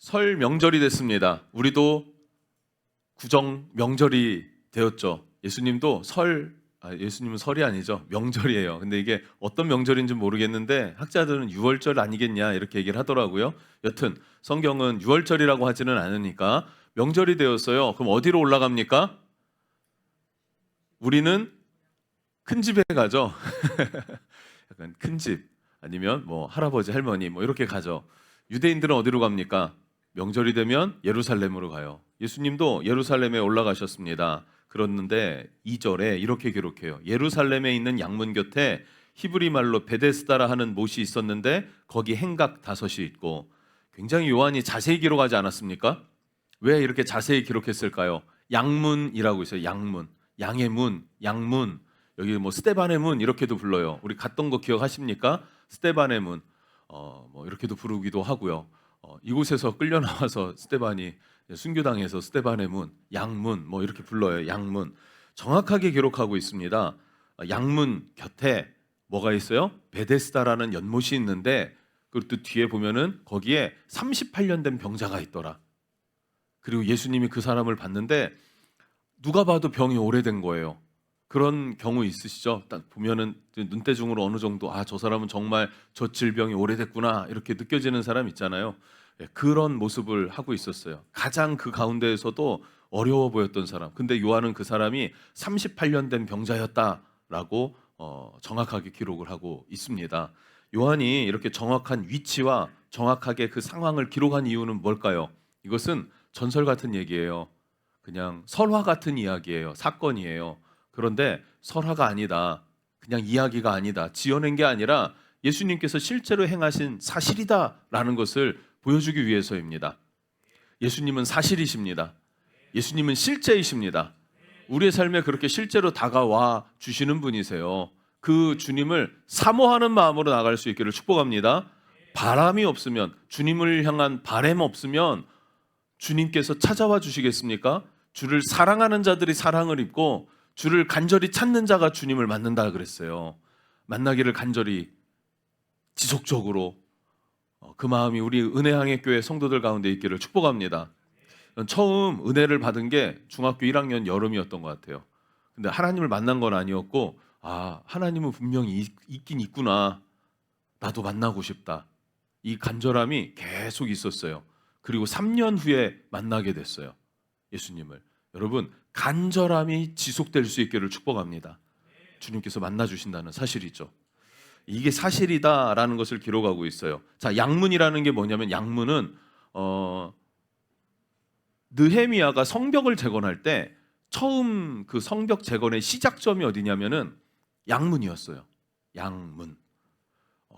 설 명절이 됐습니다. 우리도 구정 명절이 되었죠. 예수님은 설이 아니죠. 명절이에요. 근데 이게 어떤 명절인지 모르겠는데 학자들은 유월절 아니겠냐 이렇게 얘기를 하더라고요. 여튼 성경은 유월절이라고 하지는 않으니까 명절이 되었어요. 그럼 어디로 올라갑니까? 우리는 큰 집에 가죠. 약간 큰 집, 아니면 뭐 할아버지 할머니 뭐 이렇게 가죠. 유대인들은 어디로 갑니까? 명절이 되면 예루살렘으로 가요. 예수님도 예루살렘에 올라가셨습니다. 그랬는데 2절에 이렇게 기록해요. 예루살렘에 있는 양문 곁에 히브리 말로 베데스다라 하는 못이 있었는데 거기 행각 5이 있고. 굉장히 요한이 자세히 기록하지 않았습니까? 왜 이렇게 자세히 기록했을까요? 양문이라고 있어요. 양문, 양의 문, 양문. 여기 뭐 스데반의 문 이렇게도 불러요. 우리 갔던 거 기억하십니까? 스데반의 문, 뭐 이렇게도 부르기도 하고요. 이곳에서 끌려 나와서 스데반이 순교당해서 스데반의 문, 양문 뭐 이렇게 불러요. 양문. 정확하게 기록하고 있습니다. 양문 곁에 뭐가 있어요? 베데스다라는 연못이 있는데 그리고 또 뒤에 보면은 거기에 38년 된 병자가 있더라. 그리고 예수님이 그 사람을 봤는데 누가 봐도 병이 오래된 거예요. 그런 경우 있으시죠? 딱 보면은 눈대중으로 어느 정도 저 사람은 정말 저 질병이 오래됐구나 이렇게 느껴지는 사람 있잖아요. 그런 모습을 하고 있었어요. 가장 그 가운데에서도 어려워 보였던 사람. 근데 요한은 그 사람이 38년 된 병자였다라고 정확하게 기록을 하고 있습니다. 요한이 이렇게 정확한 위치와 정확하게 그 상황을 기록한 이유는 뭘까요? 이것은 전설 같은 얘기예요. 그냥 설화 같은 이야기예요. 사건이에요. 그런데 설화가 아니다. 그냥 이야기가 아니다. 지어낸 게 아니라 예수님께서 실제로 행하신 사실이다라는 것을 보여주기 위해서입니다. 예수님은 사실이십니다. 예수님은 실제이십니다. 우리의 삶에 그렇게 실제로 다가와 주시는 분이세요. 그 주님을 사모하는 마음으로 나갈 수 있기를 축복합니다. 바람이 없으면, 주님을 향한 바람 없으면 주님께서 찾아와 주시겠습니까? 주를 사랑하는 자들이 사랑을 입고 주를 간절히 찾는 자가 주님을 만난다 그랬어요. 만나기를 간절히 지속적으로 그 마음이 우리 은혜항해 교회 성도들 가운데 있기를 축복합니다. 처음 은혜를 받은 게 중학교 1학년 여름이었던 것 같아요. 근데 하나님을 만난 건 아니었고 하나님은 분명히 있긴 있구나. 나도 만나고 싶다. 이 간절함이 계속 있었어요. 그리고 3년 후에 만나게 됐어요. 예수님을. 여러분, 간절함이 지속될 수 있기를 축복합니다. 주님께서 만나주신다는 사실이죠. 이게 사실이다라는 것을 기록하고 있어요. 자, 양문이라는 게 뭐냐면 양문은 느헤미야가 성벽을 재건할 때 처음 그 성벽 재건의 시작점이 어디냐면은 양문이었어요. 양문.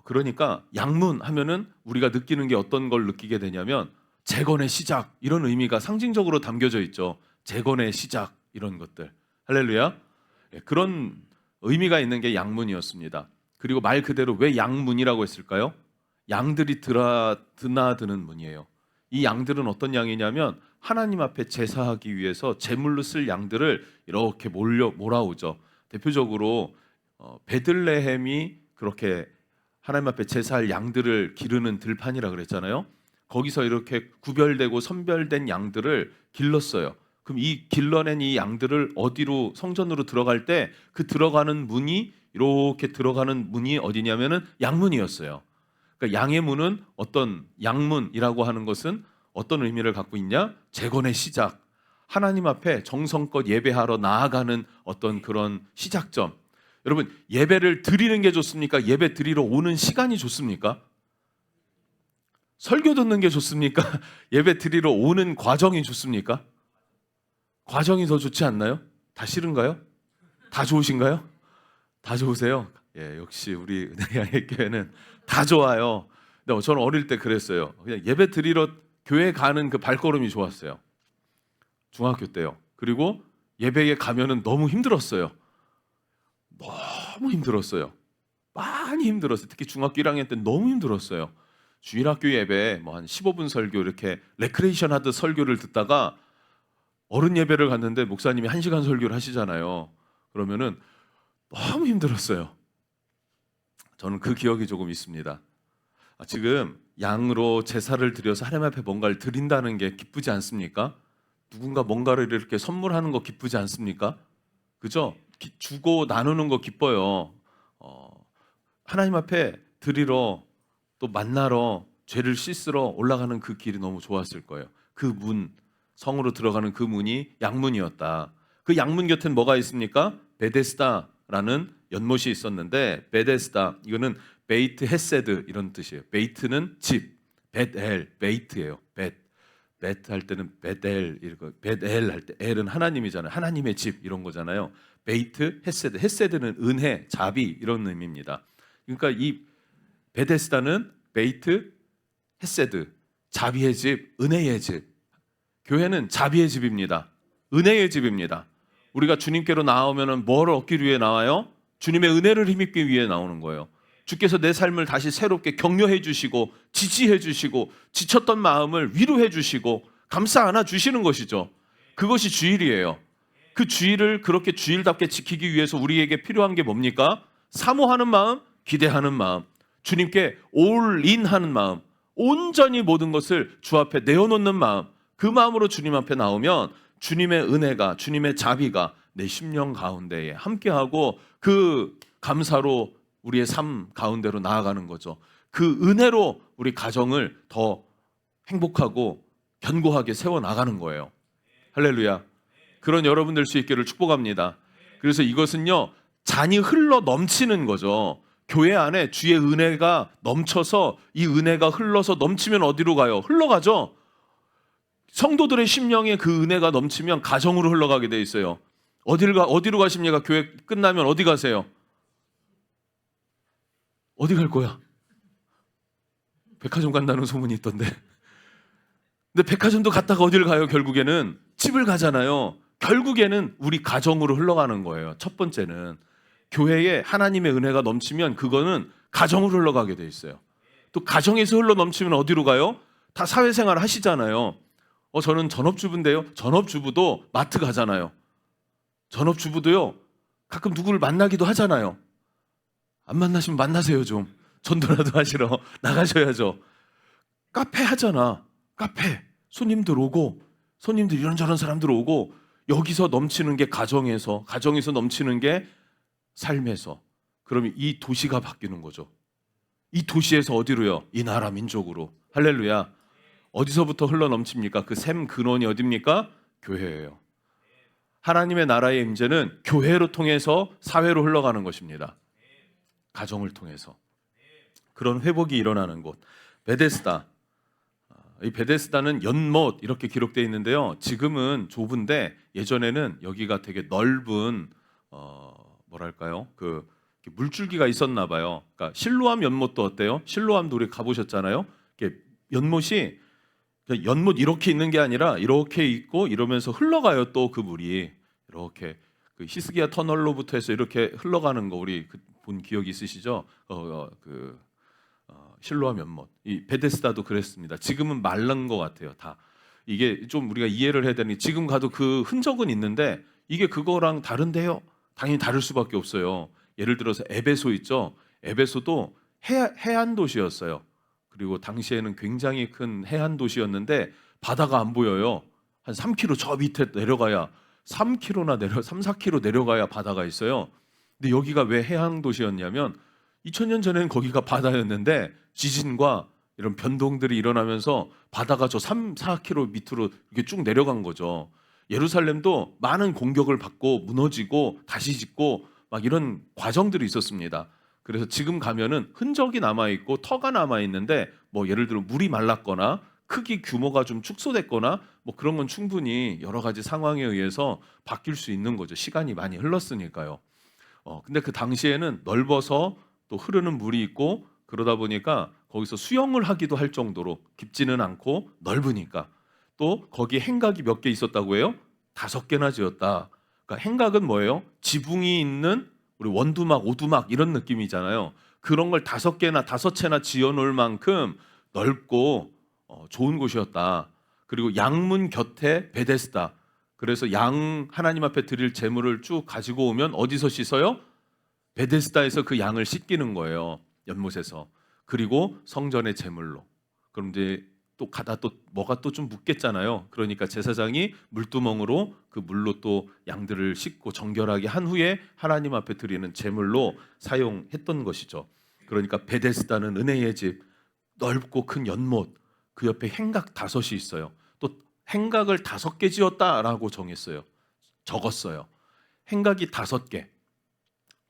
그러니까 양문 하면은 우리가 느끼는 게 어떤 걸 느끼게 되냐면 재건의 시작 이런 의미가 상징적으로 담겨져 있죠. 재건의 시작 이런 것들. 할렐루야. 그런 의미가 있는 게 양문이었습니다. 그리고 말 그대로 왜 양문이라고 했을까요? 양들이 드나드는 문이에요. 이 양들은 어떤 양이냐면 하나님 앞에 제사하기 위해서 제물로 쓸 양들을 이렇게 몰아오죠. 대표적으로 베들레헴이 그렇게 하나님 앞에 제사할 양들을 기르는 들판이라 그랬잖아요. 거기서 이렇게 구별되고 선별된 양들을 길렀어요. 그럼 이 길러낸 이 양들을 어디로 성전으로 들어갈 때 그 들어가는 문이 이렇게 들어가는 문이 어디냐면은 양문이었어요. 그러니까 양의 문은 어떤 양문이라고 하는 것은 어떤 의미를 갖고 있냐? 재건의 시작. 하나님 앞에 정성껏 예배하러 나아가는 어떤 그런 시작점. 여러분, 예배를 드리는 게 좋습니까? 예배 드리러 오는 시간이 좋습니까? 설교 듣는 게 좋습니까? 예배 드리러 오는 과정이 좋습니까? 과정이 더 좋지 않나요? 다 싫은가요? 다 좋으신가요? 다 좋으세요? 예, 역시 우리 은혜의 교회는 다 좋아요. 근데 저는 어릴 때 그랬어요. 그냥 예배 드리러 교회 가는 그 발걸음이 좋았어요. 중학교 때요. 그리고 예배에 가면은 너무 힘들었어요. 너무 힘들었어요. 많이 힘들었어요. 특히 중학교 1학년 때 너무 힘들었어요. 주일학교 예배 뭐 한 15분 설교 이렇게 레크레이션 하듯 설교를 듣다가 어른 예배를 갔는데 목사님이 1시간 설교를 하시잖아요. 그러면은 너무 힘들었어요. 저는 그 기억이 조금 있습니다. 지금 양으로 제사를 드려서 하나님 앞에 뭔가를 드린다는 게 기쁘지 않습니까? 누군가 뭔가를 이렇게 선물하는 거 기쁘지 않습니까? 그죠? 주고 나누는 거 기뻐요. 하나님 앞에 드리러 또 만나러 죄를 씻으러 올라가는 그 길이 너무 좋았을 거예요. 그 문, 성으로 들어가는 그 문이 양문이었다. 그 양문 곁엔 뭐가 있습니까? 베데스다라는 연못이 있었는데, 베데스다 이거는 베이트 헤세드 이런 뜻이에요. 베이트는 집, 벳엘 베이트예요. 벳 할 때는 벳엘 이거 벳엘 할 때 엘은 하나님이잖아요. 하나님의 집 이런 거잖아요. 베이트 헤세드, 헤세드는 은혜, 자비 이런 의미입니다. 그러니까 이 베데스다는 베이트 헤세드, 자비의 집, 은혜의 집. 교회는 자비의 집입니다. 은혜의 집입니다. 우리가 주님께로 나오면은 뭘 얻기 위해 나와요? 주님의 은혜를 힘입기 위해 나오는 거예요. 주께서 내 삶을 다시 새롭게 격려해 주시고 지지해 주시고 지쳤던 마음을 위로해 주시고 감싸 안아 주시는 것이죠. 그것이 주일이에요. 그 주일을 그렇게 주일답게 지키기 위해서 우리에게 필요한 게 뭡니까? 사모하는 마음, 기대하는 마음, 주님께 올인하는 마음, 온전히 모든 것을 주 앞에 내어놓는 마음, 그 마음으로 주님 앞에 나오면 주님의 은혜가, 주님의 자비가 내 심령 가운데에 함께하고 그 감사로 우리의 삶 가운데로 나아가는 거죠. 그 은혜로 우리 가정을 더 행복하고 견고하게 세워나가는 거예요. 할렐루야. 그런 여러분 될 수 있기를 축복합니다. 그래서 이것은요, 잔이 흘러 넘치는 거죠. 교회 안에 주의 은혜가 넘쳐서 이 은혜가 흘러서 넘치면 어디로 가요? 흘러가죠. 성도들의 심령에 그 은혜가 넘치면 가정으로 흘러가게 돼 있어요. 어디로 가십니까? 교회 끝나면 어디 가세요? 어디 갈 거야? 백화점 간다는 소문이 있던데. 근데 백화점도 갔다가 어디를 가요? 결국에는 집을 가잖아요. 결국에는 우리 가정으로 흘러가는 거예요. 첫 번째는 교회에 하나님의 은혜가 넘치면 그거는 가정으로 흘러가게 돼 있어요. 또 가정에서 흘러 넘치면 어디로 가요? 다 사회생활 하시잖아요. 저는 전업주부인데요. 전업주부도 마트 가잖아요. 전업주부도요, 가끔 누구를 만나기도 하잖아요. 안 만나시면 만나세요. 좀 전도라도 하시러 나가셔야죠. 카페 하잖아. 카페 손님들 오고, 손님들 이런저런 사람들 오고, 여기서 넘치는 게 가정에서 넘치는 게 삶에서. 그러면 이 도시가 바뀌는 거죠. 이 도시에서 어디로요? 이 나라 민족으로. 할렐루야. 어디서부터 흘러 넘칩니까? 그 샘 근원이 어디입니까? 교회예요. 하나님의 나라의 임재는 교회로 통해서 사회로 흘러가는 것입니다. 가정을 통해서. 그런 회복이 일어나는 곳. 베데스다. 이 베데스다는 연못 이렇게 기록되어 있는데요. 지금은 좁은데 예전에는 여기가 되게 넓은 뭐랄까요? 그 물줄기가 있었나 봐요. 그러니까 실로암 연못도 어때요? 실로암도 우리 가보셨잖아요. 이렇게 연못이 연못 이렇게 있는 게 아니라 이렇게 있고 이러면서 흘러가요. 또 그 물이 이렇게 그 히스기야 터널로부터 해서 이렇게 흘러가는 거 우리 본 기억이 있으시죠? 실로암 연못. 이 베데스다도 그랬습니다. 지금은 마른 것 같아요. 다 이게 좀 우리가 이해를 해야 되니 지금 가도 그 흔적은 있는데 이게 그거랑 다른데요? 당연히 다를 수밖에 없어요. 예를 들어서 에베소 있죠? 에베소도 해안 도시였어요. 그리고 당시에는 굉장히 큰 해안 도시였는데 바다가 안 보여요. 한 3km 저 밑에 내려가야 3km나 4km 내려가야 바다가 있어요. 근데 여기가 왜 해안 도시였냐면 2000년 전에는 거기가 바다였는데 지진과 이런 변동들이 일어나면서 바다가 저 4km 밑으로 이렇게 쭉 내려간 거죠. 예루살렘도 많은 공격을 받고 무너지고 다시 짓고 막 이런 과정들이 있었습니다. 그래서 지금 가면은 흔적이 남아 있고 터가 남아 있는데 뭐 예를 들어 물이 말랐거나 크기 규모가 좀 축소됐거나 뭐 그런 건 충분히 여러 가지 상황에 의해서 바뀔 수 있는 거죠. 시간이 많이 흘렀으니까요. 근데 그 당시에는 넓어서 또 흐르는 물이 있고 그러다 보니까 거기서 수영을 하기도 할 정도로 깊지는 않고 넓으니까 또 거기 행각이 몇 개 있었다고 해요? 5개나 지었다. 그러니까 행각은 뭐예요? 지붕이 있는 우리 원두막, 오두막 이런 느낌이잖아요. 그런 걸 5개나 5채나 지어놓을 만큼 넓고 좋은 곳이었다. 그리고 양문 곁에 베데스다. 그래서 양 하나님 앞에 드릴 제물을 쭉 가지고 오면 어디서 씻어요? 베데스다에서 그 양을 씻기는 거예요. 연못에서. 그리고 성전의 제물로. 그럼 이제 또 가다 또 뭐가 또 좀 묻겠잖아요. 그러니까 제사장이 물두멍으로 그 물로 또 양들을 씻고 정결하게 한 후에 하나님 앞에 드리는 제물로 사용했던 것이죠. 그러니까 베데스다는 은혜의 집, 넓고 큰 연못, 그 옆에 행각 5이 있어요. 또 행각을 5개 지었다라고 정했어요. 적었어요. 행각이 5개.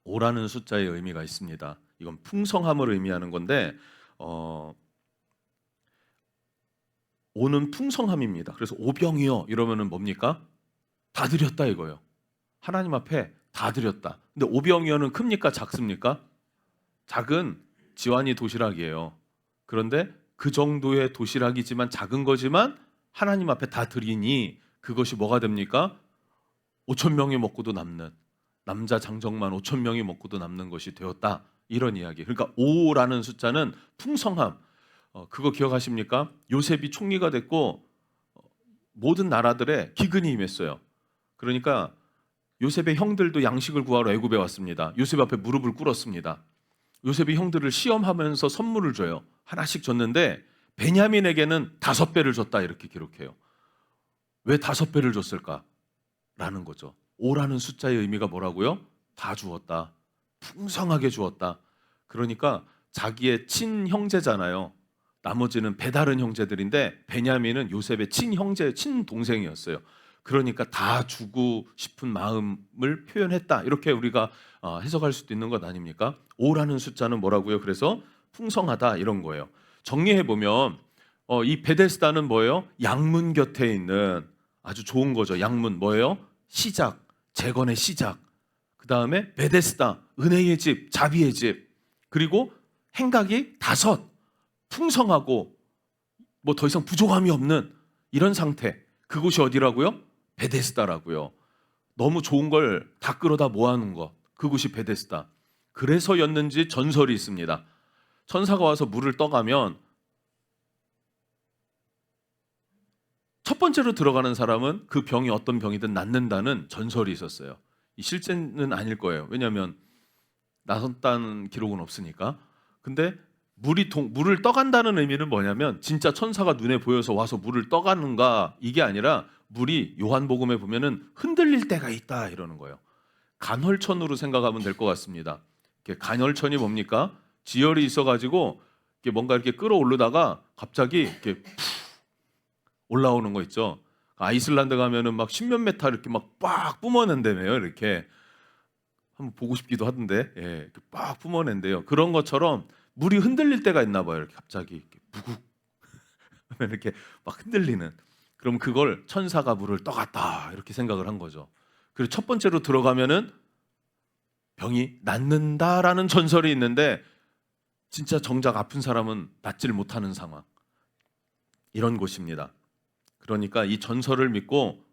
5라는 숫자의 의미가 있습니다. 이건 풍성함을 의미하는 건데 5는 풍성함입니다. 그래서 오병이여 이러면은 뭡니까? 다 드렸다 이거예요. 하나님 앞에 다 드렸다. 근데 오병이어는 큽니까? 작습니까? 작은 지완이 도시락이에요. 그런데 그 정도의 도시락이지만 작은 거지만 하나님 앞에 다 드리니 그것이 뭐가 됩니까? 5천 명이 먹고도 남는, 남자 장정만 5천 명이 먹고도 남는 것이 되었다. 이런 이야기. 그러니까 5라는 숫자는 풍성함. 그거 기억하십니까? 요셉이 총리가 됐고 모든 나라들에 기근이 임했어요. 그러니까 요셉의 형들도 양식을 구하러 애굽에 왔습니다. 요셉 앞에 무릎을 꿇었습니다. 요셉이 형들을 시험하면서 선물을 줘요. 하나씩 줬는데 베냐민에게는 5배를 줬다 이렇게 기록해요. 왜 5배를 줬을까? 라는 거죠. 5라는 숫자의 의미가 뭐라고요? 다 주었다. 풍성하게 주었다. 그러니까 자기의 친형제잖아요. 나머지는 배다른 형제들인데 베냐민은 요셉의 친형제, 친동생이었어요. 그러니까 다 주고 싶은 마음을 표현했다. 이렇게 우리가 해석할 수도 있는 것 아닙니까? 5라는 숫자는 뭐라고요? 그래서 풍성하다 이런 거예요. 정리해 보면 이 베데스다는 뭐예요? 양문 곁에 있는 아주 좋은 거죠. 양문 뭐예요? 시작, 재건의 시작. 그 다음에 베데스다, 은혜의 집, 자비의 집. 그리고 행각이 5, 풍성하고 뭐 더 이상 부족함이 없는 이런 상태. 그곳이 어디라고요? 베데스다라고요. 너무 좋은 걸 다 끌어다 모아놓은 것. 그곳이 베데스다. 그래서였는지 전설이 있습니다. 천사가 와서 물을 떠가면 첫 번째로 들어가는 사람은 그 병이 어떤 병이든 낫는다는 전설이 있었어요. 실제는 아닐 거예요. 왜냐하면 나섰다는 기록은 없으니까. 근데 물을 떠간다는 의미는 뭐냐면 진짜 천사가 눈에 보여서 와서 물을 떠가는가 이게 아니라 물이 요한복음에 보면은 흔들릴 때가 있다 이러는 거예요. 간헐천으로 생각하면 될 것 같습니다. 간헐천이 뭡니까? 지열이 있어가지고 뭔가 이렇게 끌어오르다가 갑자기 이렇게 올라오는 거 있죠. 아이슬란드 가면은 막 십몇 메타 이렇게 막 빡 뿜어낸다며요. 이렇게 한번 보고 싶기도 하던데, 예, 이렇게 빡 뿜어낸대요. 그런 것처럼 물이 흔들릴 때가 있나 봐요. 이렇게 갑자기 이렇게 무국 이렇게 막 흔들리는. 그럼 그걸 천사가 물을 떠갔다 이렇게 생각을 한 거죠. 그리고 첫 번째로 들어가면은 병이 낫는다라는 전설이 있는데 진짜 정작 아픈 사람은 낫질 못하는 상황. 이런 곳입니다. 그러니까 이 전설을 믿고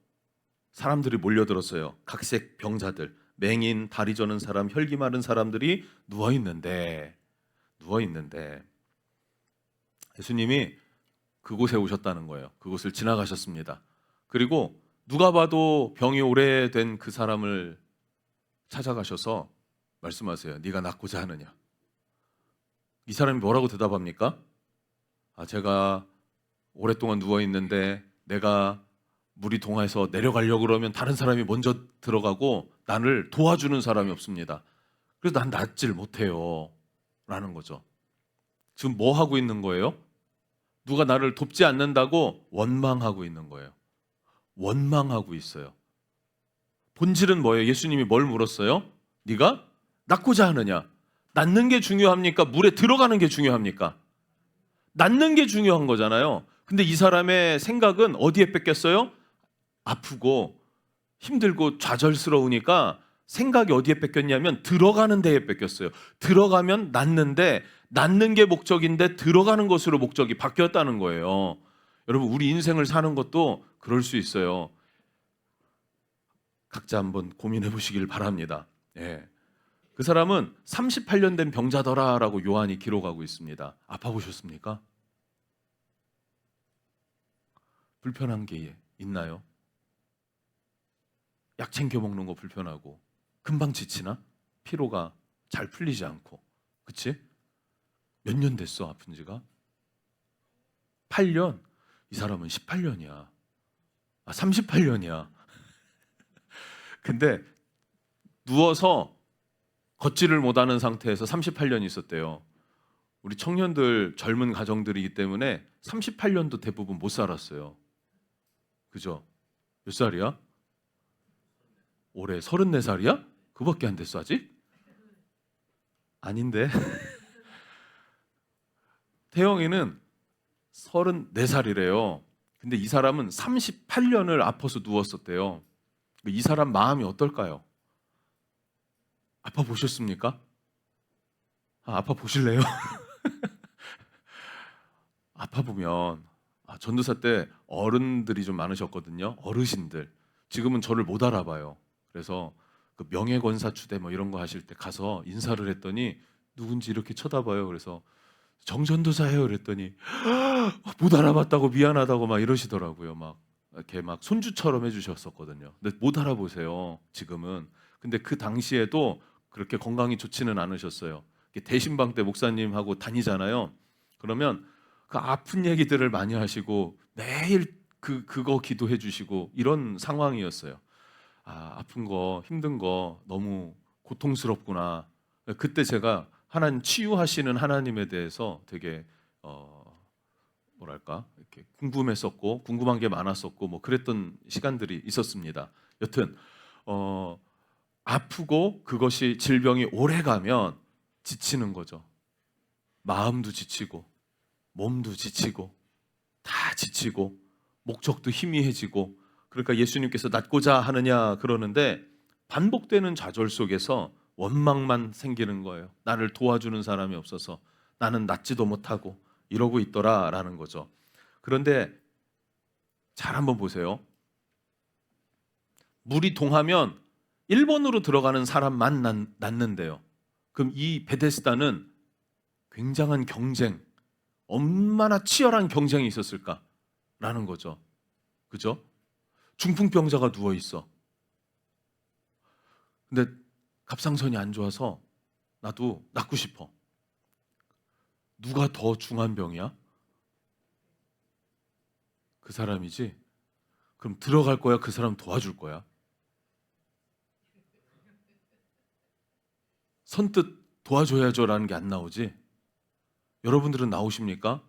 사람들이 몰려들었어요. 각색 병자들, 맹인, 다리 저는 사람, 혈기 마른 사람들이 누워 있는데 예수님이 그곳에 오셨다는 거예요. 그곳을 지나가셨습니다. 그리고 누가 봐도 병이 오래된 그 사람을 찾아가셔서 말씀하세요. 네가 낫고자 하느냐? 이 사람이 뭐라고 대답합니까? 제가 오랫동안 누워 있는데 내가 물이 동해서 내려가려고 그러면 다른 사람이 먼저 들어가고 나를 도와주는 사람이 없습니다. 그래서 난 낫질 못해요. 라는 거죠. 지금 뭐 하고 있는 거예요? 누가 나를 돕지 않는다고 원망하고 있는 거예요. 원망하고 있어요. 본질은 뭐예요? 예수님이 뭘 물었어요? 네가 낫고자 하느냐? 낫는 게 중요합니까? 물에 들어가는 게 중요합니까? 낫는 게 중요한 거잖아요. 근데 이 사람의 생각은 어디에 뺏겼어요? 아프고 힘들고 좌절스러우니까 생각이 어디에 뺏겼냐면 들어가는 데에 뺏겼어요. 들어가면 낫는데 낫는 게 목적인데 들어가는 것으로 목적이 바뀌었다는 거예요. 여러분 우리 인생을 사는 것도 그럴 수 있어요. 각자 한번 고민해 보시길 바랍니다. 예. 그 사람은 38년 된 병자더라라고 요한이 기록하고 있습니다. 아파 보셨습니까? 불편한 게 있나요? 약 챙겨 먹는 거 불편하고 금방 지치나? 피로가 잘 풀리지 않고 그치? 몇 년 됐어 아픈 지가? 8년? 이 사람은 18년이야. 38년이야. 근데 누워서 걷지를 못하는 상태에서 38년이 있었대요. 우리 청년들, 젊은 가정들이기 때문에 38년도 대부분 못 살았어요. 그죠? 몇 살이야? 올해 34살이야? 그밖에 안 됐어 아직? 아닌데. 태영이는 34살이래요. 근데 이 사람은 38년을 아파서 누웠었대요. 이 사람 마음이 어떨까요? 아파 보셨습니까? 아파 보실래요? 아파 보면 전도사 때 어른들이 좀 많으셨거든요. 어르신들. 지금은 저를 못 알아봐요. 그래서 그 명예권사추대 뭐 이런 거 하실 때 가서 인사를 했더니 누군지 이렇게 쳐다봐요. 그래서 정전도사예요. 그랬더니 못 알아봤다고 미안하다고 막 이러시더라고요. 막 이렇게 막 손주처럼 해주셨었거든요. 근데 못 알아보세요. 지금은. 근데 그 당시에도 그렇게 건강이 좋지는 않으셨어요. 대신방 때 목사님하고 다니잖아요. 그러면 그 아픈 얘기들을 많이 하시고 매일 그거 기도해 주시고 이런 상황이었어요. 아픈 거, 힘든 거 너무 고통스럽구나. 그때 제가 하나님 치유하시는 하나님에 대해서 되게 뭐랄까 이렇게 궁금했었고 궁금한 게 많았었고 뭐 그랬던 시간들이 있었습니다. 여튼 아프고 그것이 질병이 오래 가면 지치는 거죠. 마음도 지치고 몸도 지치고 다 지치고 목적도 희미해지고 그러니까 예수님께서 낫고자 하느냐 그러는데 반복되는 좌절 속에서 원망만 생기는 거예요. 나를 도와주는 사람이 없어서 나는 낫지도 못하고 이러고 있더라라는 거죠. 그런데 잘 한번 보세요. 물이 동하면 1번으로 들어가는 사람만 낫는데요. 그럼 이 베데스다는 굉장한 경쟁, 얼마나 치열한 경쟁이 있었을까라는 거죠. 그죠? 중풍병자가 누워 있어. 근데 갑상선이 안 좋아서 나도 낫고 싶어. 누가 더 중한 병이야? 그 사람이지? 그럼 들어갈 거야? 그 사람 도와줄 거야? 선뜻 도와줘야죠라는 게 안 나오지? 여러분들은 나오십니까?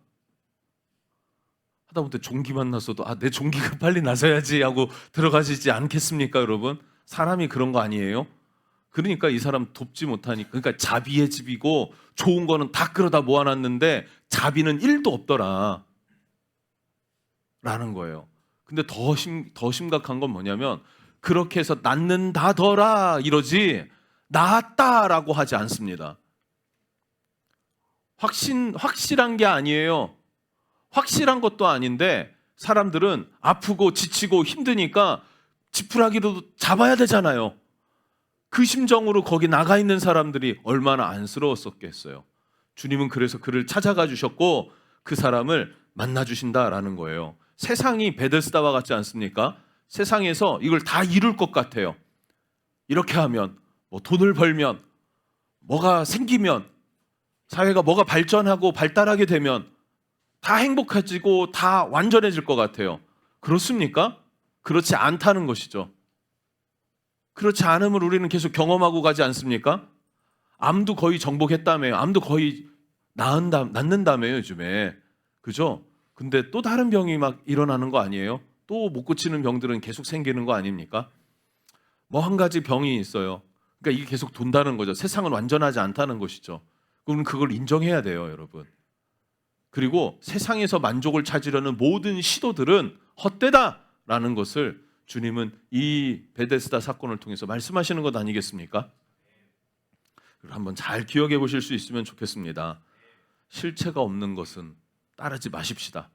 하다못해 종기 만났어도 내 종기가 빨리 나서야지 하고 들어가시지 않겠습니까, 여러분? 사람이 그런 거 아니에요? 그러니까 이 사람 돕지 못하니까. 그러니까 자비의 집이고 좋은 거는 다 끌어다 모아놨는데 자비는 1도 없더라 라는 거예요. 근데 더 심각한 건 뭐냐면 그렇게 해서 낫는다더라 이러지 나았다라고 하지 않습니다. 확실한 게 아니에요. 확실한 것도 아닌데 사람들은 아프고 지치고 힘드니까 지푸라기도 잡아야 되잖아요. 그 심정으로 거기 나가 있는 사람들이 얼마나 안쓰러웠었겠어요. 주님은 그래서 그를 찾아가 주셨고 그 사람을 만나 주신다라는 거예요. 세상이 베데스다와 같지 않습니까? 세상에서 이걸 다 이룰 것 같아요. 이렇게 하면 뭐 돈을 벌면 뭐가 생기면 사회가 뭐가 발전하고 발달하게 되면 다 행복해지고 다 완전해질 것 같아요. 그렇습니까? 그렇지 않다는 것이죠. 그렇지 않음을 우리는 계속 경험하고 가지 않습니까? 암도 거의 정복했다며요. 암도 거의 낫는다며요, 요즘에. 그죠? 근데 또 다른 병이 막 일어나는 거 아니에요? 또 못 고치는 병들은 계속 생기는 거 아닙니까? 뭐 한 가지 병이 있어요. 그러니까 이게 계속 돈다는 거죠. 세상은 완전하지 않다는 것이죠. 그럼 그걸 인정해야 돼요, 여러분. 그리고 세상에서 만족을 찾으려는 모든 시도들은 헛되다라는 것을 주님은 이 베데스다 사건을 통해서 말씀하시는 것 아니겠습니까? 한번 잘 기억해 보실 수 있으면 좋겠습니다. 실체가 없는 것은 따르지 마십시다.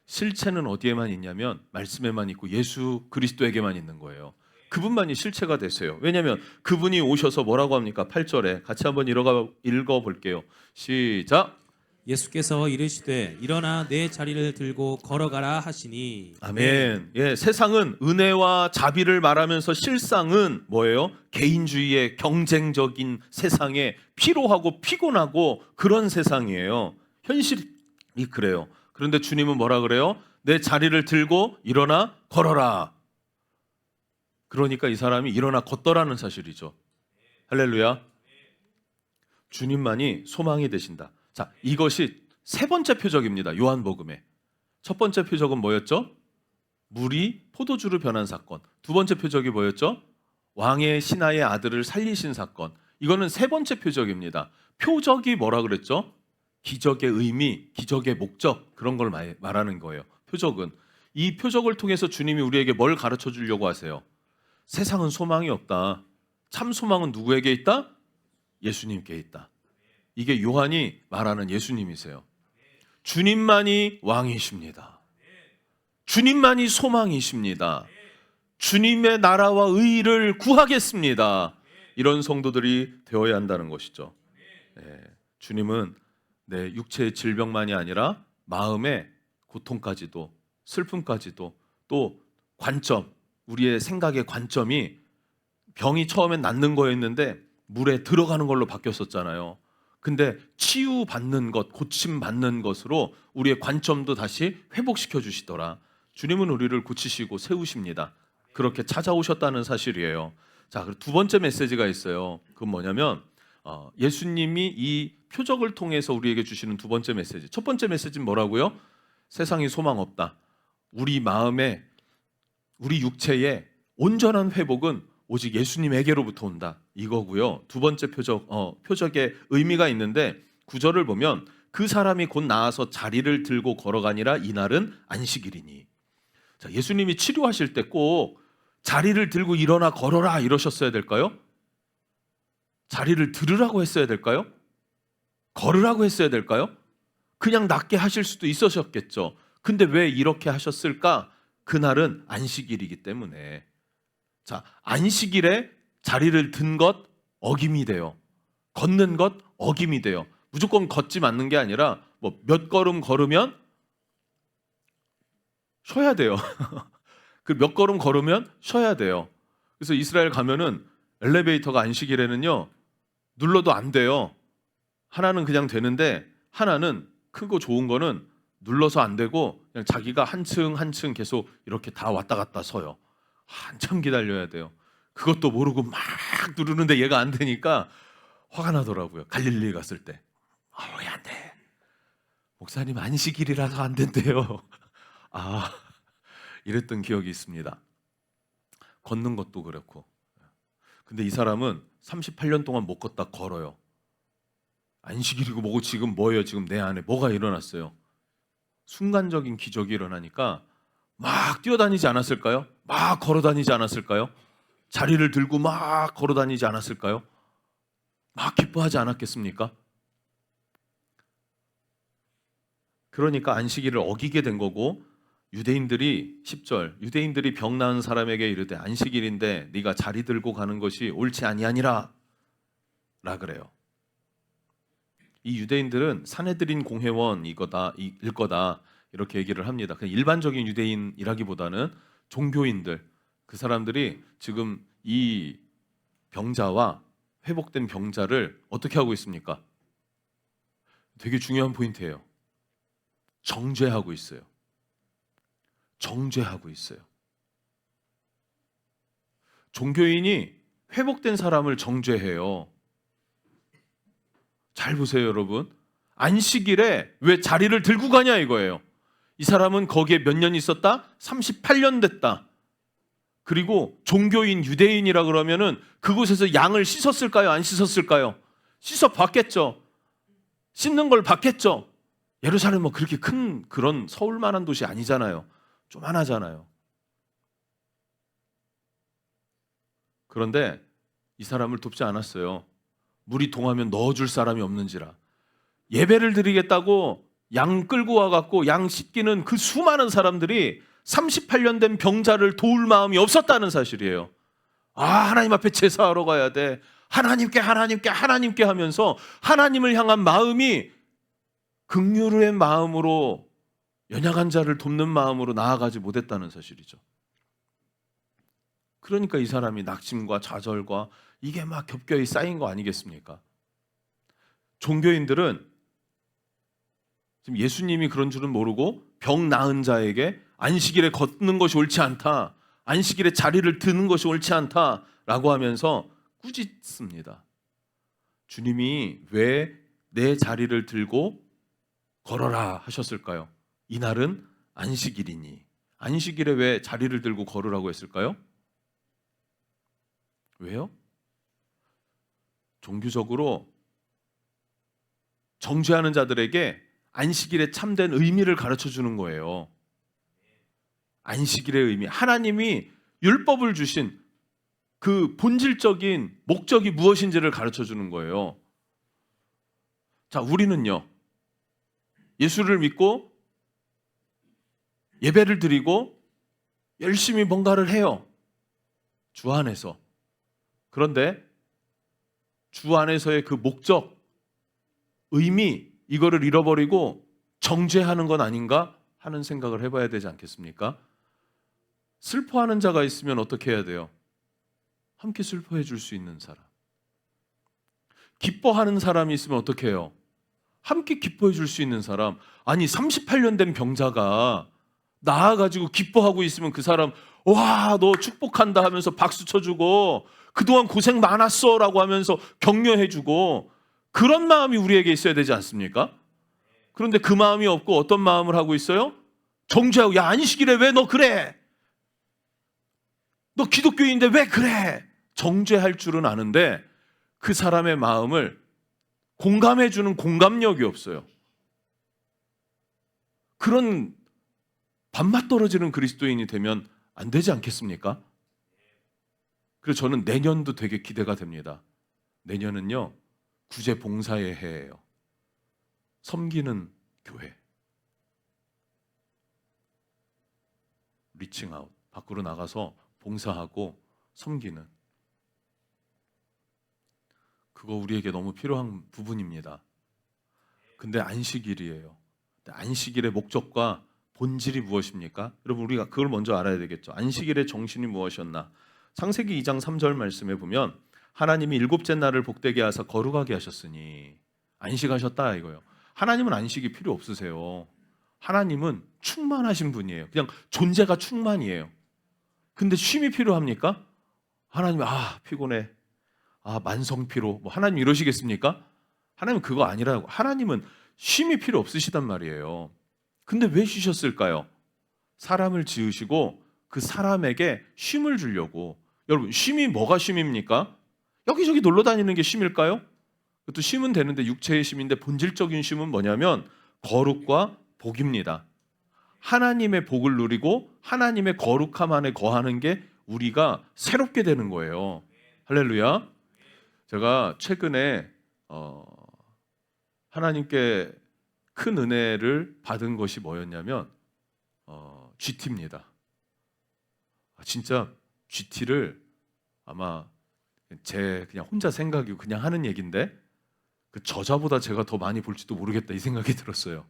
실체는 어디에만 있냐면 말씀에만 있고 예수 그리스도에게만 있는 거예요. 그분만이 실체가 되세요. 왜냐하면 그분이 오셔서 뭐라고 합니까? 8절에 같이 한번 읽어볼게요. 시작. 예수께서 이르시되 일어나 내 자리를 들고 걸어가라 하시니. 아멘. 예, 세상은 은혜와 자비를 말하면서 실상은 뭐예요? 개인주의의 경쟁적인 세상에 피로하고 피곤하고 그런 세상이에요. 현실이 그래요. 그런데 주님은 뭐라 그래요? 내 자리를 들고 일어나 걸어라. 그러니까 이 사람이 일어나 걷더라는 사실이죠. 할렐루야. 주님만이 소망이 되신다. 자, 이것이 세 번째 표적입니다. 요한복음의 첫 번째 표적은 뭐였죠? 물이 포도주로 변한 사건. 두 번째 표적이 뭐였죠? 왕의 신하의 아들을 살리신 사건. 이거는 세 번째 표적입니다. 표적이 뭐라 그랬죠? 기적의 의미, 기적의 목적, 그런 걸 말하는 거예요. 표적은 이 표적을 통해서 주님이 우리에게 뭘 가르쳐 주려고 하세요? 세상은 소망이 없다. 참 소망은 누구에게 있다? 예수님께 있다. 이게 요한이 말하는 예수님이세요. 주님만이 왕이십니다. 주님만이 소망이십니다. 주님의 나라와 의를 구하겠습니다. 이런 성도들이 되어야 한다는 것이죠. 주님은 내 육체의 질병만이 아니라 마음의 고통까지도, 슬픔까지도, 또 관점, 우리의 생각의 관점이 병이 처음엔 낫는 거였는데 물에 들어가는 걸로 바뀌었었잖아요. 근데 치유받는 것, 고침받는 것으로 우리의 관점도 다시 회복시켜 주시더라. 주님은 우리를 고치시고 세우십니다. 그렇게 찾아오셨다는 사실이에요. 자, 그리고 두 번째 메시지가 있어요. 그건 뭐냐면 예수님이 이 표적을 통해서 우리에게 주시는 두 번째 메시지. 첫 번째 메시지는 뭐라고요? 세상이 소망 없다. 우리 마음에, 우리 육체의 온전한 회복은 오직 예수님에게로부터 온다. 이거고요. 두 번째 표적의 의미가 있는데 구절을 보면 그 사람이 곧 나아서 자리를 들고 걸어가니라 이날은 안식일이니. 자, 예수님이 치료하실 때 꼭 자리를 들고 일어나 걸어라 이러셨어야 될까요? 자리를 들으라고 했어야 될까요? 걸으라고 했어야 될까요? 그냥 낫게 하실 수도 있으셨겠죠. 근데 왜 이렇게 하셨을까? 그날은 안식일이기 때문에. 자, 안식일에 자리를 든 것 어김이 돼요. 걷는 것 어김이 돼요. 무조건 걷지 않는 게 아니라 뭐 몇 걸음 걸으면 쉬어야 돼요. 그 몇 걸음 걸으면 쉬어야 돼요. 그래서 이스라엘 가면은 엘리베이터가 안식일에는요 눌러도 안 돼요. 하나는 그냥 되는데 하나는 크고 좋은 거는 눌러서 안 되고 그냥 자기가 한층 한층 계속 이렇게 다 왔다 갔다 서요. 한참 기다려야 돼요. 그것도 모르고 막 누르는데 얘가 안 되니까 화가 나더라고요. 갈릴리 갔을 때. 왜 안 돼? 목사님 안식일이라서 안 된대요. 이랬던 기억이 있습니다. 걷는 것도 그렇고. 근데 이 사람은 38년 동안 못 걷다 걸어요. 안식일이고 뭐고 지금 뭐예요? 지금 내 안에 뭐가 일어났어요? 순간적인 기적이 일어나니까 막 뛰어다니지 않았을까요? 막 걸어다니지 않았을까요? 자리를 들고 막 걸어다니지 않았을까요? 막 기뻐하지 않았겠습니까? 그러니까 안식일을 어기게 된 거고 유대인들이 10절 유대인들이 병 나은 사람에게 이르되 안식일인데 네가 자리 들고 가는 것이 옳지 아니하니라 라 그래요. 이 유대인들은 사내들인 공회원 일 거다 이렇게 얘기를 합니다. 그냥 일반적인 유대인이라기보다는 종교인들, 그 사람들이 지금 이 병자와 회복된 병자를 어떻게 하고 있습니까? 되게 중요한 포인트예요. 정죄하고 있어요. 정죄하고 있어요. 종교인이 회복된 사람을 정죄해요. 잘 보세요, 여러분. 안식일에 왜 자리를 들고 가냐 이거예요. 이 사람은 거기에 몇 년 있었다? 38년 됐다. 그리고 종교인 유대인이라 그러면은 그곳에서 양을 씻었을까요? 안 씻었을까요? 씻어 봤겠죠. 씻는 걸 봤겠죠. 예루살렘 뭐 그렇게 큰 그런 서울만한 도시 아니잖아요. 조만하잖아요. 그런데 이 사람을 돕지 않았어요. 물이 동하면 넣어줄 사람이 없는지라. 예배를 드리겠다고 양 끌고 와갖고 양 씻기는 그 수많은 사람들이 38년 된 병자를 도울 마음이 없었다는 사실이에요. 하나님 앞에 제사하러 가야 돼. 하나님께 하면서 하나님을 향한 마음이 긍휼의 마음으로 연약한 자를 돕는 마음으로 나아가지 못했다는 사실이죠. 그러니까 이 사람이 낙심과 좌절과 이게 막 겹겹이 쌓인 거 아니겠습니까? 종교인들은 지금 예수님이 그런 줄은 모르고 병 나은 자에게 안식일에 걷는 것이 옳지 않다, 안식일에 자리를 드는 것이 옳지 않다라고 하면서 꾸짖습니다. 주님이 왜 내 자리를 들고 걸어라 하셨을까요? 이날은 안식일이니. 안식일에 왜 자리를 들고 걸으라고 했을까요? 왜요? 종교적으로 정죄하는 자들에게 안식일의 참된 의미를 가르쳐 주는 거예요. 안식일의 의미, 하나님이 율법을 주신 그 본질적인 목적이 무엇인지를 가르쳐 주는 거예요. 자, 우리는요, 예수를 믿고 예배를 드리고 열심히 뭔가를 해요. 주 안에서. 그런데 주 안에서의 그 목적, 의미, 이거를 잃어버리고 정죄하는 건 아닌가 하는 생각을 해봐야 되지 않겠습니까? 슬퍼하는 자가 있으면 어떻게 해야 돼요? 함께 슬퍼해 줄 수 있는 사람. 기뻐하는 사람이 있으면 어떻게 해요? 함께 기뻐해 줄 수 있는 사람. 아니 38년 된 병자가 나아가지고 기뻐하고 있으면 그 사람 와, 너 축복한다 하면서 박수 쳐주고 그동안 고생 많았어 라고 하면서 격려해주고 그런 마음이 우리에게 있어야 되지 않습니까? 그런데 그 마음이 없고 어떤 마음을 하고 있어요? 정죄하고, 야, 안식일에 왜 너 그래? 너 기독교인인데 왜 그래? 정죄할 줄은 아는데 그 사람의 마음을 공감해주는 공감력이 없어요. 그런 밥맛 떨어지는 그리스도인이 되면 안 되지 않겠습니까? 그래서 저는 내년도 되게 기대가 됩니다. 내년은요, 구제 봉사의 해예요. 섬기는 교회. 리칭아웃, 밖으로 나가서 봉사하고 섬기는. 그거 우리에게 너무 필요한 부분입니다. 근데 안식일이에요. 안식일의 목적과 본질이 무엇입니까? 여러분, 우리가 그걸 먼저 알아야 되겠죠. 안식일의 정신이 무엇이었나? 창세기 2장 3절 말씀에 보면 하나님이 일곱째 날을 복되게 하사 거룩하게 하셨으니 안식하셨다 이거예요. 하나님은 안식이 필요 없으세요. 하나님은 충만하신 분이에요. 그냥 존재가 충만이에요. 근데 쉼이 필요합니까? 하나님, 피곤해. 만성 피로. 뭐 하나님 이러시겠습니까? 하나님은 그거 아니라고. 하나님은 쉼이 필요 없으시단 말이에요. 근데 왜 쉬셨을까요? 사람을 지으시고 그 사람에게 쉼을 주려고. 여러분, 쉼이 뭐가 쉼입니까? 여기저기 놀러 다니는 게 쉼일까요? 그것도 쉼은 되는데 육체의 쉼인데 본질적인 쉼은 뭐냐면 거룩과 복입니다. 하나님의 복을 누리고 하나님의 거룩함 안에 거하는 게 우리가 새롭게 되는 거예요. 할렐루야. 제가 최근에 하나님께 큰 은혜를 받은 것이 뭐였냐면 GT입니다. 진짜 GT를 아마 제 그냥 혼자 생각이고 그냥 하는 얘기인데 그 저자보다 제가 더 많이 볼지도 모르겠다 이 생각이 들었어요.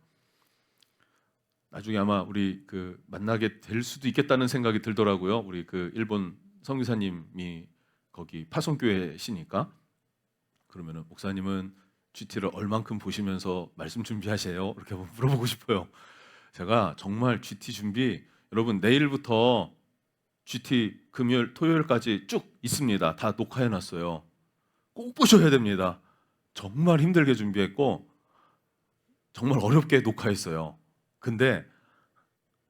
나중에 아마 우리 그 만나게 될 수도 있겠다는 생각이 들더라고요. 우리 그 일본 선교사님이 거기 파송교회시니까. 그러면은 목사님은 GT를 얼만큼 보시면서 말씀 준비하세요? 이렇게 한번 물어보고 싶어요. 제가 정말 GT 준비, 여러분 내일부터 GT 금요일, 토요일까지 쭉 있습니다. 다 녹화해놨어요. 꼭 보셔야 됩니다. 정말 힘들게 준비했고 정말 어렵게 녹화했어요. 근데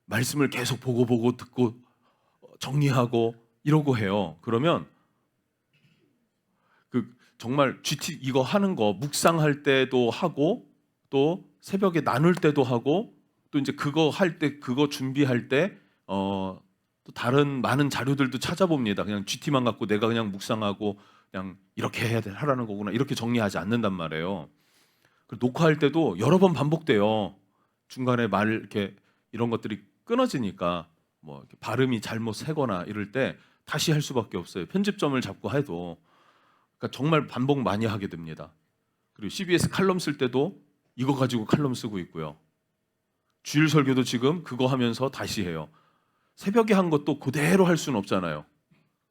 말씀을 계속 보고 듣고 정리하고 이러고 해요. 그러면 정말 GT 이거 하는 거 묵상할 때도 하고 또 새벽에 나눌 때도 하고 또 이제 그거 할 때 그거 준비할 때 또 다른 많은 자료들도 찾아봅니다. 그냥 GT만 갖고 내가 그냥 묵상하고 그냥 이렇게 해야 돼 하라는 거구나 이렇게 정리하지 않는단 말이에요. 녹화할 때도 여러 번 반복돼요. 중간에 말 이렇게 이런 것들이 끊어지니까 뭐 이렇게 발음이 잘못 새거나 이럴 때 다시 할 수밖에 없어요. 편집점을 잡고 해도. 그러니까 정말 반복 많이 하게 됩니다. 그리고 CBS 칼럼 쓸 때도 이거 가지고 칼럼 쓰고 있고요. 주일 설교도 지금 그거 하면서 다시 해요. 새벽에 한 것도 그대로 할 수는 없잖아요.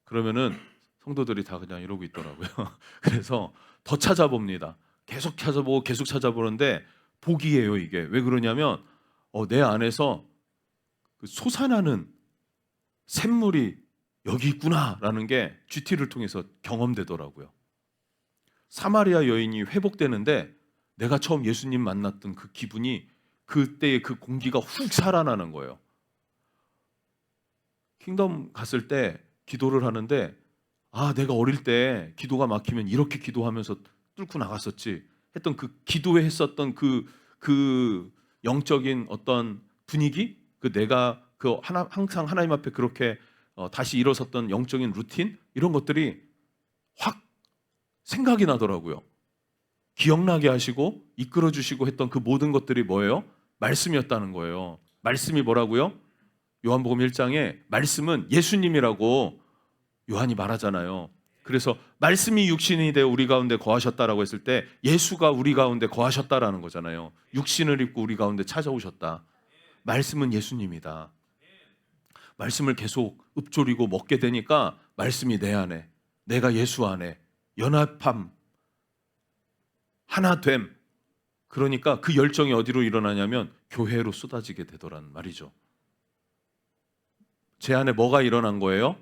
그러면은 성도들이 다 그냥 이러고 있더라고요. 그래서 더 찾아봅니다. 계속 찾아보고 계속 찾아보는데 복이에요, 이게. 왜 그러냐면 내 안에서 그 솟아나는 샘물이 여기 있구나라는 게 GT를 통해서 경험되더라고요. 사마리아 여인이 회복되는데 내가 처음 예수님 만났던 그 기분이 그때의 그 공기가 훅 살아나는 거예요. 킹덤 갔을 때 기도를 하는데 내가 어릴 때 기도가 막히면 이렇게 기도하면서 뚫고 나갔었지 했던 그 기도에 했었던 그 영적인 어떤 분위기, 내가 항상 하나님 앞에 그렇게 다시 일어섰던 영적인 루틴 이런 것들이 확 생각이 나더라고요. 기억나게 하시고 이끌어 주시고 했던 그 모든 것들이 뭐예요? 말씀이었다는 거예요. 말씀이 뭐라고요? 요한복음 1장에 말씀은 예수님이라고 요한이 말하잖아요. 그래서 말씀이 육신이 되어 우리 가운데 거하셨다라고 했을 때 예수가 우리 가운데 거하셨다라는 거잖아요. 육신을 입고 우리 가운데 찾아오셨다. 말씀은 예수님이다. 말씀을 계속 읊조리고 먹게 되니까 말씀이 내 안에, 내가 예수 안에 연합함, 하나됨. 그러니까 그 열정이 어디로 일어나냐면 교회로 쏟아지게 되더란 말이죠. 제 안에 뭐가 일어난 거예요?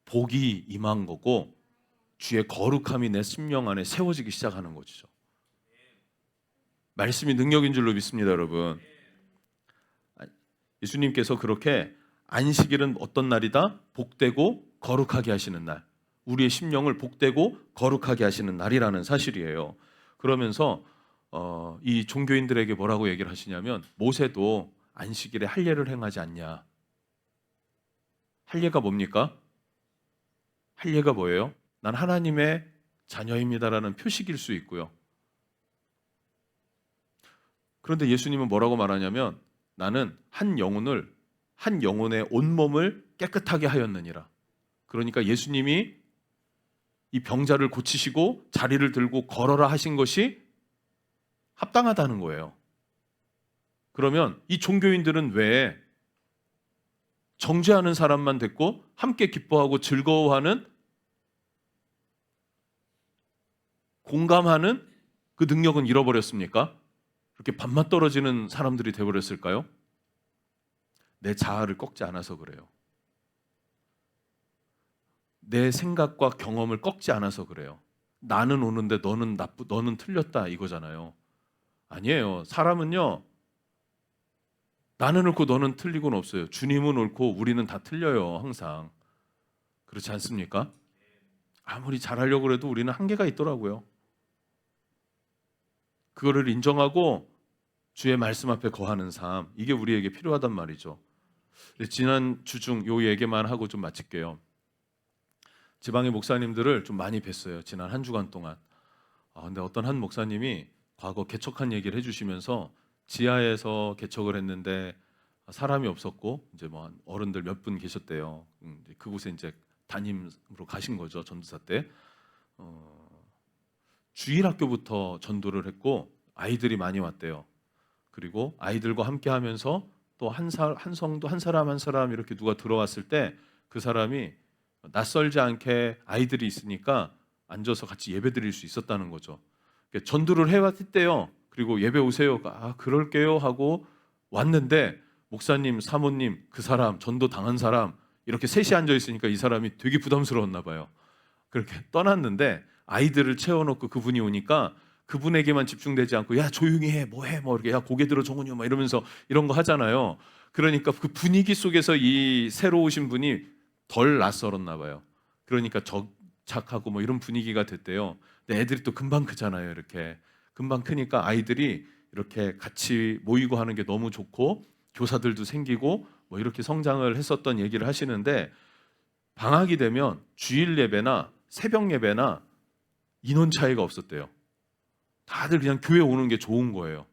복이 임한 거고 주의 거룩함이 내 심령 안에 세워지기 시작하는 것이죠. 말씀이 능력인 줄로 믿습니다, 여러분. 예수님께서 그렇게 안식일은 어떤 날이다? 복되고 거룩하게 하시는 날. 우리의 심령을 복되고 거룩하게 하시는 날이라는 사실이에요. 그러면서 이 종교인들에게 뭐라고 얘기를 하시냐면 모세도 안식일에 할례를 행하지 않냐. 할례가 뭡니까? 할례가 뭐예요? 난 하나님의 자녀입니다라는 표식일 수 있고요. 그런데 예수님은 뭐라고 말하냐면 나는 한 영혼의 온몸을 깨끗하게 하였느니라. 그러니까 예수님이 이 병자를 고치시고 자리를 들고 걸어라 하신 것이 합당하다는 거예요. 그러면 이 종교인들은 왜 정죄하는 사람만 됐고 함께 기뻐하고 즐거워하는 공감하는 그 능력은 잃어버렸습니까? 그렇게 밥맛 떨어지는 사람들이 되어버렸을까요? 내 자아를 꺾지 않아서 그래요. 내 생각과 경험을 꺾지 않아서 그래요. 나는 오는데 너는 틀렸다 이거잖아요. 아니에요. 사람은요. 나는 옳고 너는 틀리고는 없어요. 주님은 옳고 우리는 다 틀려요. 항상. 그렇지 않습니까? 아무리 잘하려고 해도 우리는 한계가 있더라고요. 그거를 인정하고 주의 말씀 앞에 거하는 삶, 이게 우리에게 필요하단 말이죠. 지난 주중 요 얘기만 하고 좀 마칠게요. 지방의 목사님들을 좀 많이 뵀어요. 지난 한 주간 동안. 근데 어떤 한 목사님이 과거 개척한 얘기를 해주시면서 지하에서 개척을 했는데 사람이 없었고 이제 뭐 어른들 몇 분 계셨대요. 그곳에 이제 담임으로 가신 거죠. 전도사 때. 주일 학교부터 전도를 했고 아이들이 많이 왔대요. 그리고 아이들과 함께 하면서 또 한 성도 한 사람 이렇게 누가 들어왔을 때 그 사람이 낯설지 않게 아이들이 있으니까 앉아서 같이 예배 드릴 수 있었다는 거죠. 전도를 해왔대요. 그리고 예배 오세요. 그럴게요 하고 왔는데 목사님, 사모님, 그 사람, 전도 당한 사람 이렇게 셋이 앉아 있으니까 이 사람이 되게 부담스러웠나 봐요. 그렇게 떠났는데 아이들을 채워놓고 그분이 오니까 그분에게만 집중되지 않고 야 조용히 해, 뭐해, 뭐 이렇게 야 고개 들어 정훈이 막 이러면서 이런 거 하잖아요. 그러니까 그 분위기 속에서 이 새로 오신 분이 덜 낯설었나 봐요. 그러니까 적착하고 뭐 이런 분위기가 됐대요. 근데 애들이 또 금방 크잖아요. 이렇게 금방 크니까 아이들이 이렇게 같이 모이고 하는 게 너무 좋고 교사들도 생기고 뭐 이렇게 성장을 했었던 얘기를 하시는데 방학이 되면 주일 예배나 새벽 예배나 인원 차이가 없었대요. 다들 그냥 교회 오는 게 좋은 거예요.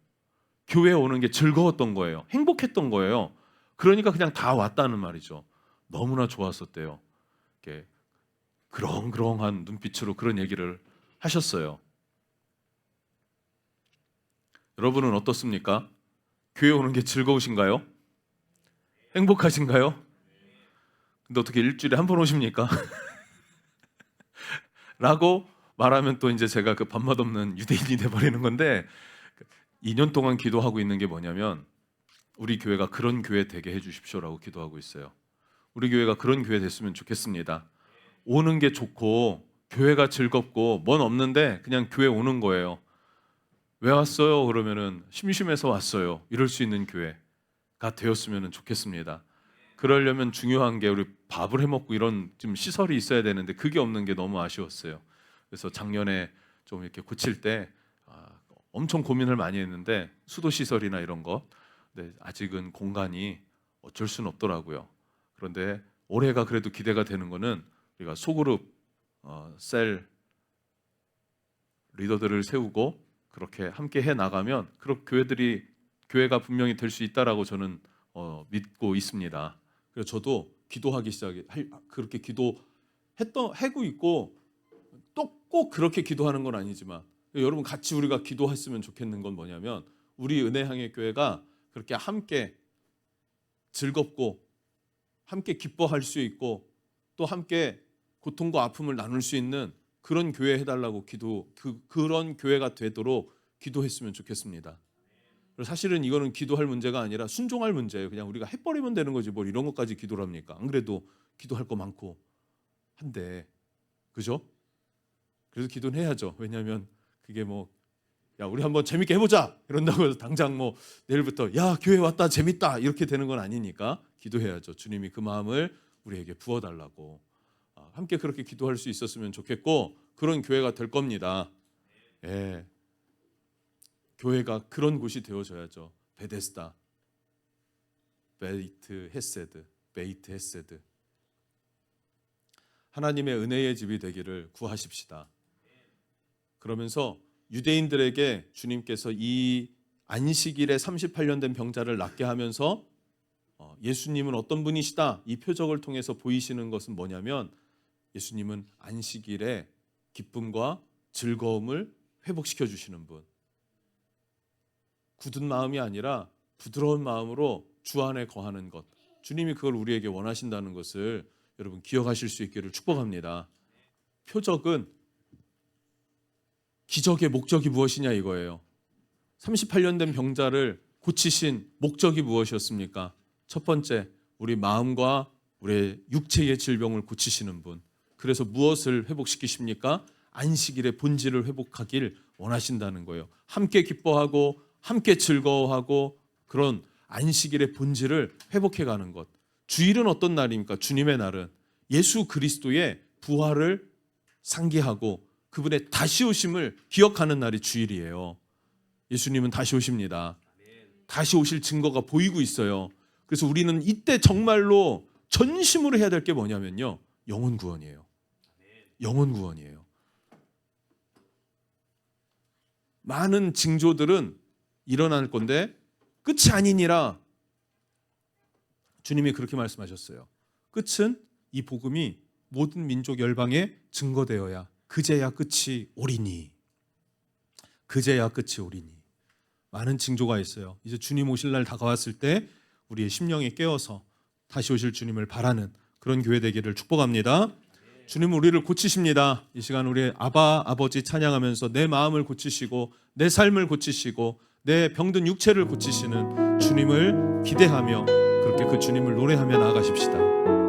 교회 오는 게 즐거웠던 거예요. 행복했던 거예요. 그러니까 그냥 다 왔다는 말이죠. 너무나 좋았었대요. 이렇게 그렁그렁한 눈빛으로 그런 얘기를 하셨어요. 여러분은 어떻습니까? 교회 오는 게 즐거우신가요? 행복하신가요? 근데 어떻게 일주일에 한 번 오십니까? 라고 말하면 또 이제 제가 그 밥맛 없는 유대인이 돼버리는 건데, 2년 동안 기도하고 있는 게 뭐냐면 우리 교회가 그런 교회 되게 해주십시오라고 기도하고 있어요. 우리 교회가 그런 교회 됐으면 좋겠습니다. 오는 게 좋고 교회가 즐겁고 뭔 없는데 그냥 교회 오는 거예요. 왜 왔어요? 그러면은 심심해서 왔어요. 이럴 수 있는 교회가 되었으면 좋겠습니다. 그러려면 중요한 게 우리 밥을 해먹고 이런 좀 시설이 있어야 되는데 그게 없는 게 너무 아쉬웠어요. 그래서 작년에 좀 이렇게 고칠 때 엄청 고민을 많이 했는데 수도 시설이나 이런 거, 근데 아직은 공간이 어쩔 수는 없더라고요. 그런데 올해가 그래도 기대가 되는 거는 우리가 소그룹 셀 리더들을 세우고 그렇게 함께 해 나가면 그런 교회가 분명히 될 수 있다라고 저는 믿고 있습니다. 그래서 저도 기도하기 그렇게 하고 있고 또 꼭 그렇게 기도하는 건 아니지만 여러분 같이 우리가 기도했으면 좋겠는 건 뭐냐면 우리 은혜향의 교회가 그렇게 함께 즐겁고 함께 기뻐할 수 있고 또 함께 고통과 아픔을 나눌 수 있는 그런 교회 해달라고 그런 교회가 되도록 기도했으면 좋겠습니다. 사실은 이거는 기도할 문제가 아니라 순종할 문제예요. 그냥 우리가 해버리면 되는 거지 뭘 이런 것까지 기도를 합니까? 안 그래도 기도할 거 많고 한데, 그죠? 그래서 기도는 해야죠. 왜냐하면 그게 야 우리 한번 재밌게 해보자 이런다고 해서 당장 내일부터 야 교회 왔다 재밌다 이렇게 되는 건 아니니까 기도해야죠. 주님이 그 마음을 우리에게 부어달라고. 함께 그렇게 기도할 수 있었으면 좋겠고 그런 교회가 될 겁니다. 예. 교회가 그런 곳이 되어져야죠. 베데스다, 베이트 헤세드. 하나님의 은혜의 집이 되기를 구하십시다. 그러면서 유대인들에게 주님께서 이 안식일에 38년 된 병자를 낫게 하면서 예수님은 어떤 분이시다 이 표적을 통해서 보이시는 것은 뭐냐면 예수님은 안식일에 기쁨과 즐거움을 회복시켜 주시는 분, 굳은 마음이 아니라 부드러운 마음으로 주 안에 거하는 것, 주님이 그걸 우리에게 원하신다는 것을 여러분 기억하실 수 있기를 축복합니다. 표적은 기적의 목적이 무엇이냐 이거예요. 38년 된 병자를 고치신 목적이 무엇이었습니까? 첫 번째, 우리 마음과 우리 육체의 질병을 고치시는 분. 그래서 무엇을 회복시키십니까? 안식일의 본질을 회복하길 원하신다는 거예요. 함께 기뻐하고 함께 즐거워하고 그런 안식일의 본질을 회복해가는 것. 주일은 어떤 날입니까? 주님의 날은 예수 그리스도의 부활을 상기하고 그분의 다시 오심을 기억하는 날이 주일이에요. 예수님은 다시 오십니다. 다시 오실 증거가 보이고 있어요. 그래서 우리는 이때 정말로 전심으로 해야 될 게 뭐냐면요, 영혼 구원이에요. 영혼 구원이에요. 많은 징조들은 일어날 건데 끝이 아니니라 주님이 그렇게 말씀하셨어요. 끝은 이 복음이 모든 민족 열방에 증거되어야 그제야 끝이 오리니. 그제야 끝이 오리니. 많은 징조가 있어요. 이제 주님 오실 날 다가왔을 때 우리의 심령이 깨어서 다시 오실 주님을 바라는 그런 교회 되기를 축복합니다. 주님은 우리를 고치십니다. 이 시간 우리 아버지 찬양하면서 내 마음을 고치시고 내 삶을 고치시고 내 병든 육체를 고치시는 주님을 기대하며 그렇게 그 주님을 노래하며 나아가십시다.